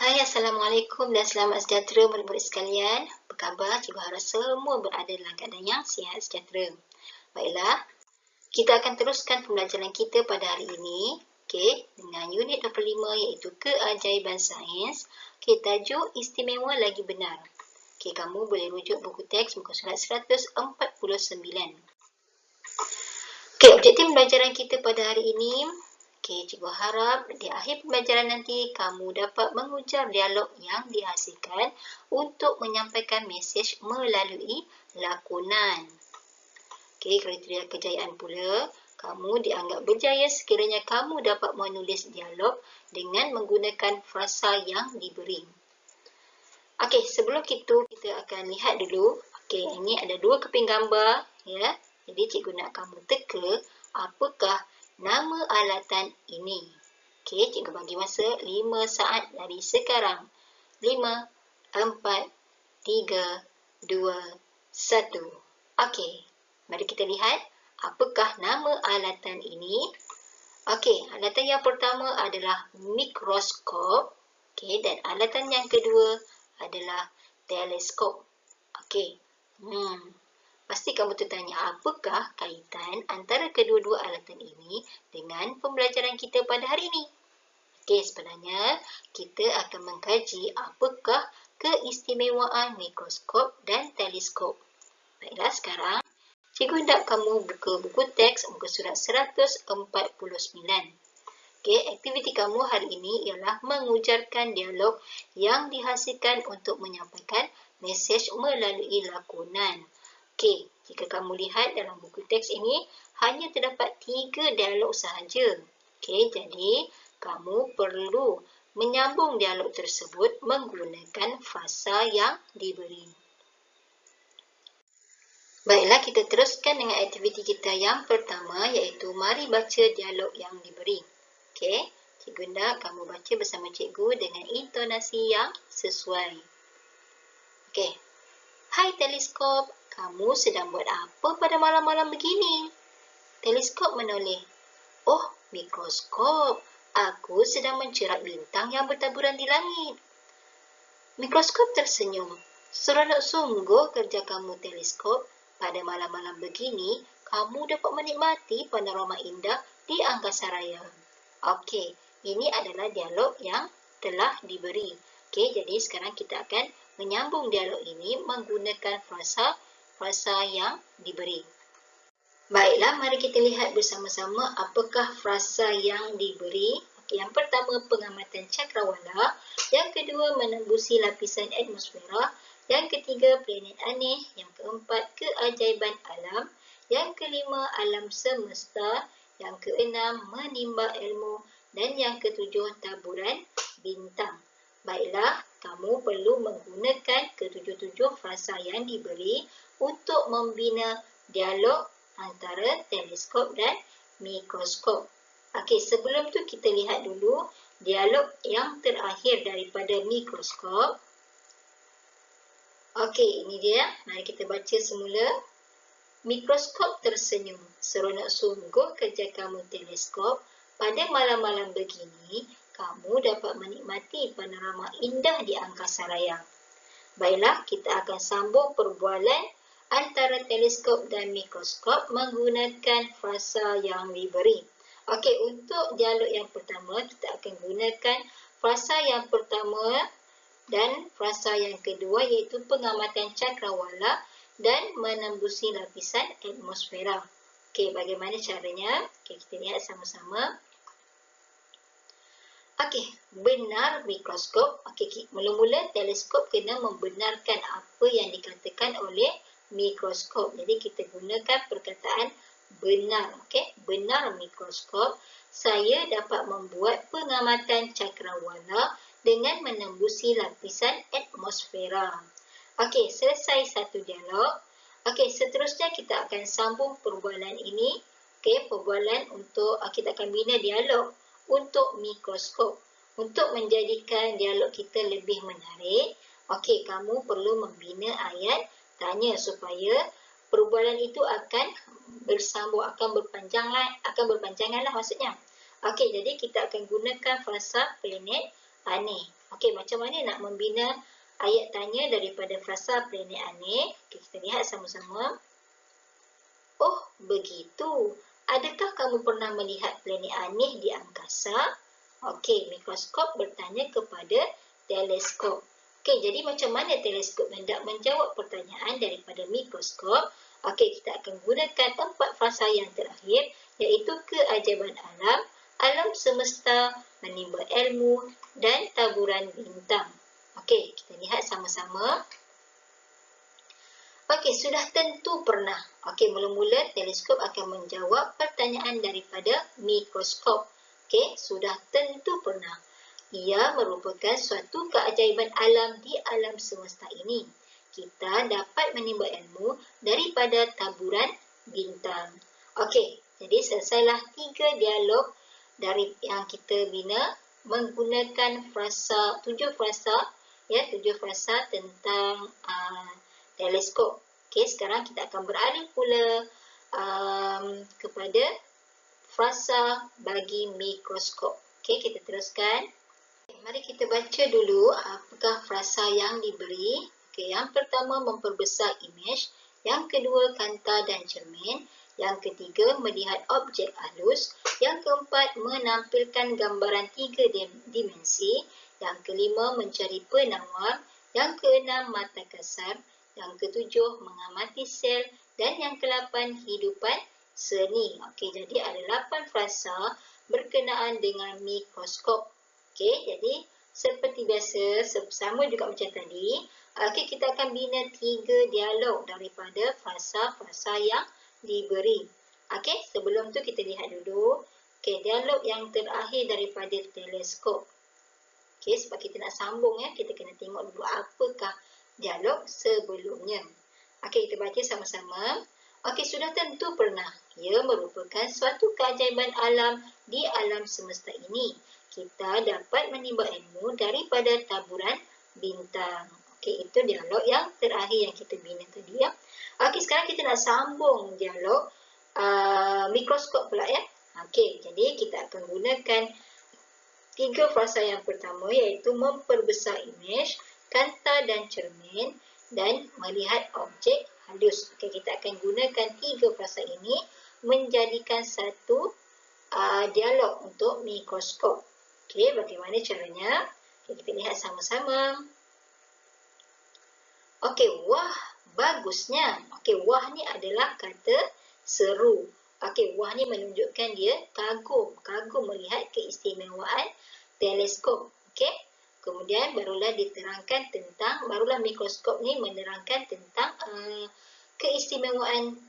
Hai, Assalamualaikum dan selamat sejahtera murid-murid sekalian. Apa khabar? Cikgu harap semua berada dalam keadaan yang sihat sejahtera. Baiklah, kita akan teruskan pembelajaran kita pada hari ini. Dengan unit 25 iaitu keajaiban sains. Tajuk istimewa lagi benar. Kamu boleh rujuk buku teks muka surat 149. Objektif pembelajaran kita pada hari ini. Cikgu harap di akhir pembelajaran nanti kamu dapat mengujar dialog yang dihasilkan untuk menyampaikan mesej melalui lakonan. Kriteria kejayaan pula, kamu dianggap berjaya sekiranya kamu dapat menulis dialog dengan menggunakan frasa yang diberi. Sebelum itu kita akan lihat dulu. Ini ada dua keping gambar, ya. Jadi cikgu nak kamu teka apakah nama alatan ini. Cikgu bagi masa 5 saat dari sekarang. 5, 4, 3, 2, 1. Mari kita lihat apakah nama alatan ini. Alatan yang pertama adalah mikroskop. Dan alatan yang kedua adalah teleskop. Pasti kamu tertanya, apakah kaitan antara kedua-dua alatan ini dengan pembelajaran kita pada hari ini? Sebenarnya kita akan mengkaji apakah keistimewaan mikroskop dan teleskop. Baiklah, sekarang cikgu hendak kamu buka buku teks muka surat 149. Aktiviti kamu hari ini ialah mengujarkan dialog yang dihasilkan untuk menyampaikan mesej melalui lakonan. Jika kamu lihat dalam buku teks ini, hanya terdapat 3 dialog sahaja. Jadi kamu perlu menyambung dialog tersebut menggunakan frasa yang diberi. Baiklah, kita teruskan dengan aktiviti kita yang pertama, iaitu mari baca dialog yang diberi. Cikgu nak kamu baca bersama cikgu dengan intonasi yang sesuai. Hai teleskop, kamu sedang buat apa pada malam-malam begini? Teleskop menoleh. Oh, mikroskop. Aku sedang mencerak bintang yang bertaburan di langit. Mikroskop tersenyum. Seronok sungguh kerja kamu teleskop. Pada malam-malam begini, kamu dapat menikmati panorama indah di angkasa raya. Ini adalah dialog yang telah diberi. Jadi sekarang kita akan menyambung dialog ini menggunakan frasa yang diberi. Baiklah, mari kita lihat bersama-sama apakah frasa yang diberi. Yang pertama, pengamatan cakrawala. Yang kedua, menembusi lapisan atmosfera. Yang ketiga, planet aneh. Yang keempat, keajaiban alam. Yang kelima, alam semesta. Yang keenam, menimba ilmu. Dan yang ketujuh, taburan bintang. Baiklah, kamu perlu menggunakan ketujuh-tujuh frasa yang diberi untuk membina dialog antara teleskop dan mikroskop. Sebelum tu kita lihat dulu dialog yang terakhir daripada mikroskop. Ini dia. Mari kita baca semula. Mikroskop tersenyum. Seronok sungguh kerja kamu teleskop. Pada malam-malam begini, kamu dapat menikmati panorama indah di angkasa raya. Baiklah, kita akan sambung perbualan antara teleskop dan mikroskop menggunakan frasa yang diberi. Untuk dialog yang pertama, kita akan gunakan frasa yang pertama dan frasa yang kedua, iaitu pengamatan cakrawala dan menembusi lapisan atmosfera. Bagaimana caranya? Kita lihat sama-sama. Benar mikroskop. Mula-mula teleskop kena membenarkan apa yang dikatakan oleh mikroskop. Jadi kita gunakan perkataan benar. Benar mikroskop. Saya dapat membuat pengamatan cakrawala dengan menembusi lapisan atmosfera. Selesai satu dialog. Seterusnya kita akan sambung perbualan ini. Perbualan untuk kita akan bina dialog untuk mikroskop. Untuk menjadikan dialog kita lebih menarik, kamu perlu membina ayat tanya supaya perbualan itu akan bersambung, akan berpanjangan lah maksudnya. Jadi kita akan gunakan frasa planet aneh. Okey, macam mana nak membina ayat tanya daripada frasa planet aneh? Okay, kita lihat sama-sama. Oh, begitu. Adakah kamu pernah melihat planet aneh di angkasa? Okey, mikroskop bertanya kepada teleskop. Okey, jadi macam mana teleskop hendak menjawab pertanyaan daripada mikroskop? Okey, kita akan gunakan 4 frasa yang terakhir, iaitu keajaiban alam, alam semesta, menimba ilmu dan taburan bintang. Okey, kita lihat sama-sama. Okey, sudah tentu pernah. Okey, mula-mula teleskop akan menjawab pertanyaan daripada mikroskop. Okey, sudah tentu pernah. Ia merupakan suatu keajaiban alam di alam semesta ini. Kita dapat menimba ilmu daripada taburan bintang. Okey, jadi selesailah 3 dialog dari yang kita bina menggunakan frasa 7 frasa, ya, 7 frasa tentang teleskop. Okey, sekarang kita akan beralih pula kepada frasa bagi mikroskop. Okey, kita teruskan. Mari kita baca dulu apakah frasa yang diberi. Okey, yang pertama memperbesar imej, yang kedua kanta dan cermin, yang ketiga melihat objek halus, yang keempat menampilkan gambaran 3 dimensi, yang kelima mencari penawar, yang keenam mata kasar, yang ketujuh mengamati sel, dan yang ke-8 hidupan seni. Okey, jadi ada 8 frasa berkenaan dengan mikroskop. Okey, jadi seperti biasa, sama juga macam tadi. Okey, kita akan bina 3 dialog daripada frasa-frasa yang diberi. Okey, sebelum tu kita lihat dulu. Okey, dialog yang terakhir daripada teleskop. Okey, sebab kita nak sambung, ya, kita kena tengok dulu apakah dialog sebelumnya. Okey, kita baca sama-sama. Okey, sudah tentu pernah. Ia merupakan suatu keajaiban alam di alam semesta ini. Kita dapat menimba ilmu daripada taburan bintang. Okey, itu dialog yang terakhir yang kita bina tadi, ya. Okey, sekarang kita nak sambung dialog mikroskop pula, ya. Okey, jadi kita akan gunakan 3 frasa yang pertama, iaitu memperbesar imej, kanta dan cermin, dan melihat objek halus. Okey, kita akan gunakan 3 frasa ini menjadikan satu dialog untuk mikroskop. Okey, bagaimana caranya? Okay, kita lihat sama-sama. Okey, wah, bagusnya. Okey, wah ni adalah kata seru. Okey, wah ni menunjukkan dia kagum melihat keistimewaan teleskop. Okey, kemudian barulah mikroskop ni menerangkan tentang keistimewaan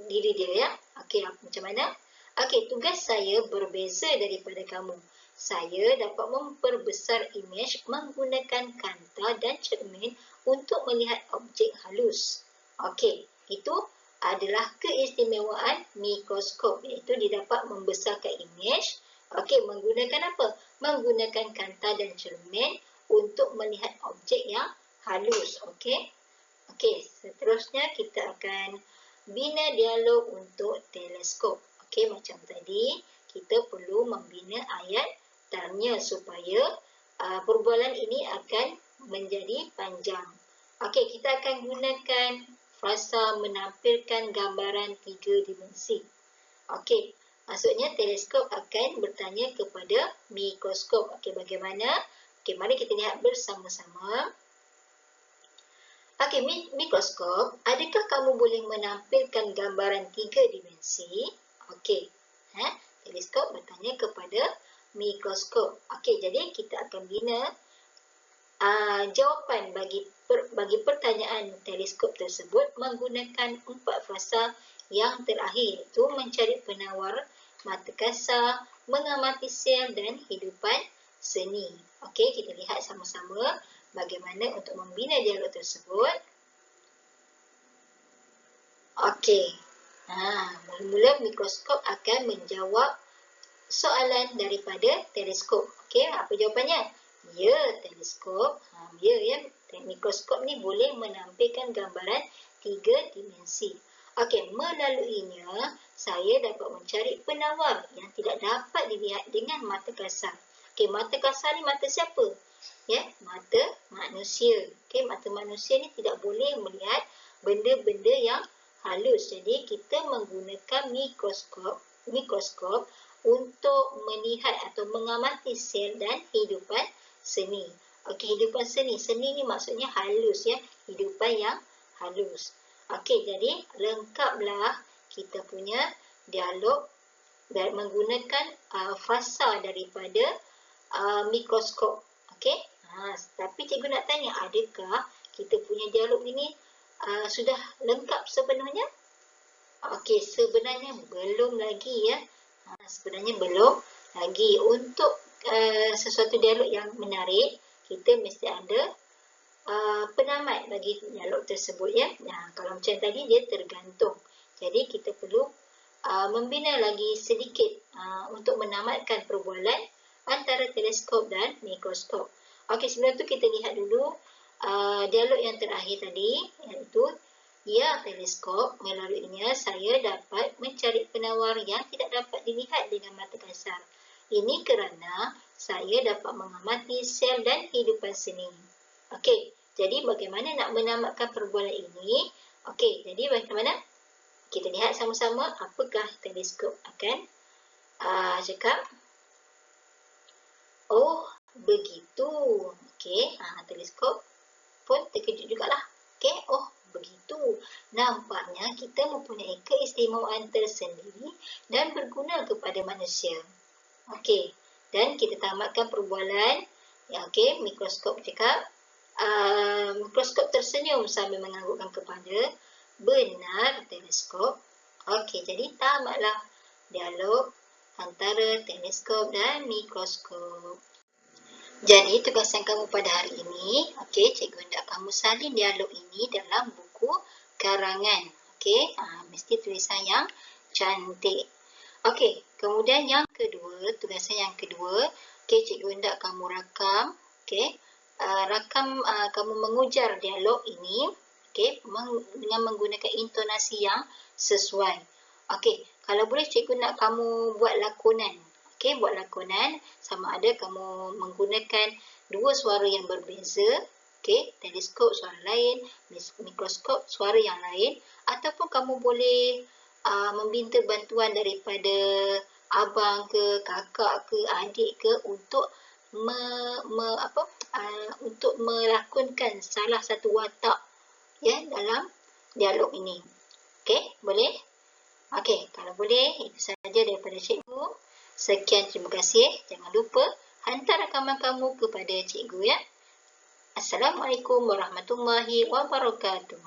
diri dia, ya. Okey, macam mana? Okey, tugas saya berbeza daripada kamu. Saya dapat memperbesar imej menggunakan kanta dan cermin untuk melihat objek halus. Okey, itu adalah keistimewaan mikroskop, iaitu dia dapat membesarkan imej. Okey, menggunakan apa? Menggunakan kanta dan cermin untuk melihat objek yang halus. Okey. Okey, seterusnya kita akan bina dialog untuk teleskop. Okey, macam tadi, kita perlu membina ayat tanya supaya perbualan ini akan menjadi panjang. Okey, kita akan gunakan frasa menampilkan gambaran 3 dimensi. Okey, maksudnya teleskop akan bertanya kepada mikroskop. Okey, bagaimana? Okey, mari kita lihat bersama-sama. Okey, mikroskop, adakah kamu boleh menampilkan gambaran 3 dimensi? Okey, teleskop bertanya kepada mikroskop. Okey, jadi kita akan bina jawapan bagi pertanyaan teleskop tersebut menggunakan 4 frasa yang terakhir, iaitu mencari penawar, mata kasar, mengamati sel dan hidupan seni. Okey, kita lihat sama-sama bagaimana untuk membina dialog tersebut. Okey, mula-mula mikroskop akan menjawab soalan daripada teleskop. Okey, apa jawapannya? Ya, teleskop. Ya, mikroskop ni boleh menampilkan gambaran 3 dimensi. Okey, melaluinya saya dapat mencari penawar yang tidak dapat dilihat dengan mata kasar. Okey, mata kasar ni mata siapa? ya, mata manusia. Okey, mata manusia ni tidak boleh melihat benda-benda yang halus. Jadi kita menggunakan mikroskop untuk melihat atau mengamati sel dan kehidupan seni. Okey, kehidupan seni. Seni ni maksudnya halus, ya, kehidupan yang halus. Okey, jadi lengkaplah kita punya dialog dan menggunakan fasa daripada mikroskop. Okey. Tapi cikgu nak tanya, adakah kita punya dialog ini sudah lengkap sepenuhnya? Okey, sebenarnya belum lagi, ya. Sebenarnya belum lagi. Untuk sesuatu dialog yang menarik, kita mesti ada penamat bagi dialog tersebut, ya. Kalau macam tadi dia tergantung. Jadi kita perlu membina lagi sedikit untuk menamatkan perbualan antara teleskop dan mikroskop. Okey, sebelum tu kita lihat dulu dialog yang terakhir tadi, iaitu ya teleskop, melaluinya saya dapat mencari penawar yang tidak dapat dilihat dengan mata kasar. Ini kerana saya dapat mengamati sel dan kehidupan seni. Okey, jadi bagaimana nak menamatkan perbualan ini? Okey, jadi bagaimana? Kita lihat sama-sama apakah teleskop akan cakap. Oh, begitu. Okey, teleskop pun terkejut jugalah. Okey, oh, begitu. Nampaknya kita mempunyai keistimewaan tersendiri dan berguna kepada manusia. Okey, dan kita tamatkan perbualan. Ya, okey, mikroskop cakap. Mikroskop tersenyum sambil menganggukkan kepala. Benar, teleskop. Okey, jadi tamatlah dialog antara teleskop dan mikroskop. Jadi tugasan kamu pada hari ini, okey, cikgu hendak kamu salin dialog ini dalam buku karangan. Okey, mesti tulisan yang cantik. Okey, kemudian yang kedua, tugasan yang kedua, okey, cikgu hendak kamu rakam, okey, kamu mengujar dialog ini, okey, dengan menggunakan intonasi yang sesuai. Okey, kalau boleh cikgu nak kamu buat lakonan. Okey, buat lakonan sama ada kamu menggunakan dua suara yang berbeza. Okey, teleskop suara lain, mikroskop suara yang lain, ataupun kamu boleh meminta bantuan daripada abang ke, kakak ke, adik ke untuk untuk melakonkan salah satu watak, ya, dalam dialog ini. Okey, boleh? Okey, kalau boleh, itu sahaja daripada cikgu. Sekian, terima kasih. Jangan lupa hantar rakaman kamu kepada cikgu, ya. Assalamualaikum warahmatullahi wabarakatuh.